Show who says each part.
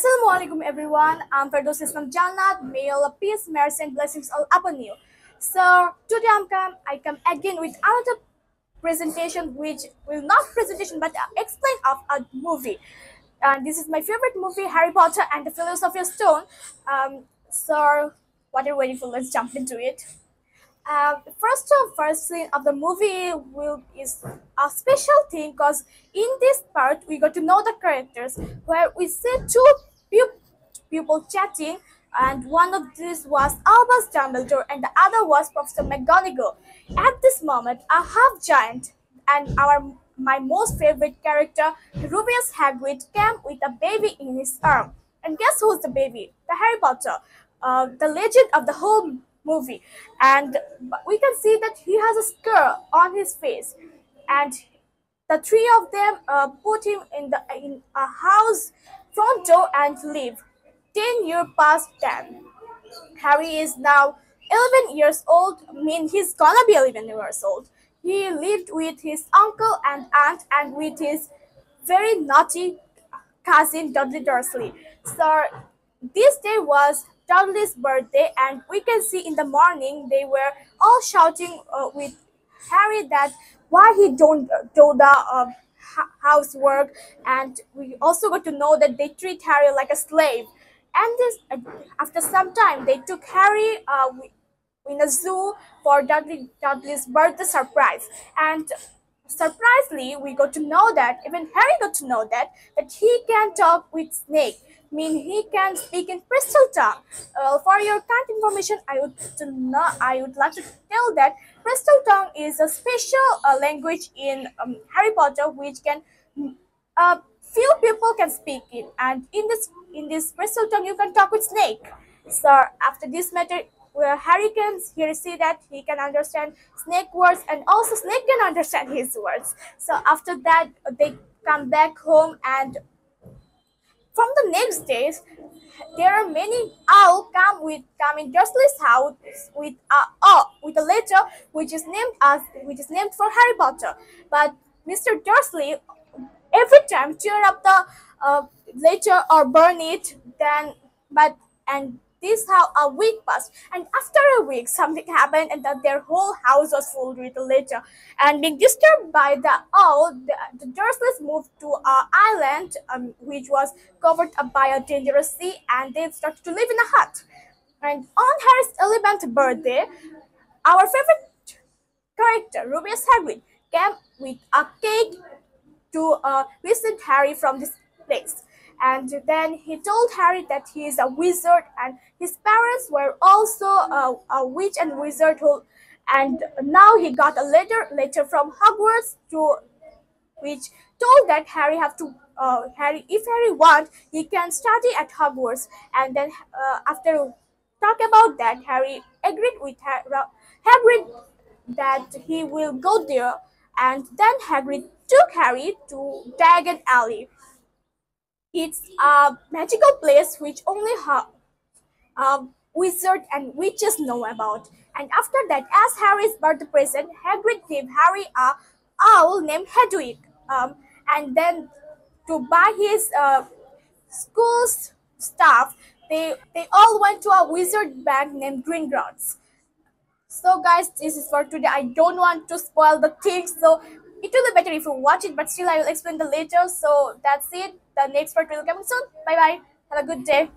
Speaker 1: Assalamualaikum everyone. I'm Ferdos Islam Jannat. May Allah peace, mercy, and blessings all upon you. So today I come again with another presentation, which will not presentation but explain of a movie. And this is my favorite movie, Harry Potter and the Philosopher's Stone. So what are you waiting for? Let's jump into it. First scene of the movie will is a special thing because in this part we got to know the characters where we see two people chatting, and one of these was Albus Dumbledore and the other was Professor McGonagall. At this moment, a half giant and my most favorite character, Rubius Hagrid, came with a baby in his arm. And guess who's the baby? The Harry Potter, the legend of the whole movie. And we can see that he has a scar on his face, and the three of them put him in a house front door and leave. 10 years past then. Harry is now 11 years old. I mean, he's gonna be 11 years old. He lived with his uncle and aunt and with his very naughty cousin Dudley Dursley. So this day was Dudley's birthday, and we can see in the morning they were all shouting with Harry that why he don't do the housework, and we also got to know that they treat Harry like a slave. And this after some time they took Harry in a zoo for Dudley's birthday surprise, and surprisingly we got to know that even Harry got to know that he can talk with snake, mean he can speak in crystal tongue. For your kind information, I would like to tell that crystal tongue is a special language in Harry Potter, which can few people can speak it, and in this crystal tongue you can talk with snake. So after this matter, where Harry can here see that he can understand snake words, and also snake can understand his words. So after that they come back home, and from the next days there are many owl come in Dursley's house with a letter which is named for Harry Potter. But Mr. Dursley every time tear up the letter or burn it, then but and this how a week passed, and after a week something happened, and that their whole house was full with the letter. And being disturbed by the owl, the Dursleys moved to an island which was covered up by a dangerous sea, and they started to live in a hut. And on Harry's 11th birthday, our favorite character Rubius Hagrid came with a cake to visit Harry from this place. And then he told Harry that he is a wizard, and his parents were also a witch and wizard and now he got a letter from Hogwarts to which told that Harry have to if Harry want, he can study at Hogwarts. And then after talk about that, Harry agreed with Hagrid that he will go there, and then Hagrid took Harry to Diagon Alley. It's a magical place which only wizards and witches know about. And after that, as Harry's birthday present, Hagrid gave Harry a owl named Hedwig. And then to buy his school's stuff, they all went to a wizard bank named Gringotts. So guys, this is for today. I don't want to spoil the things, so it will be better if you watch it, but still I will explain the later. So that's it. The next part will come soon. Bye bye. Have a good day.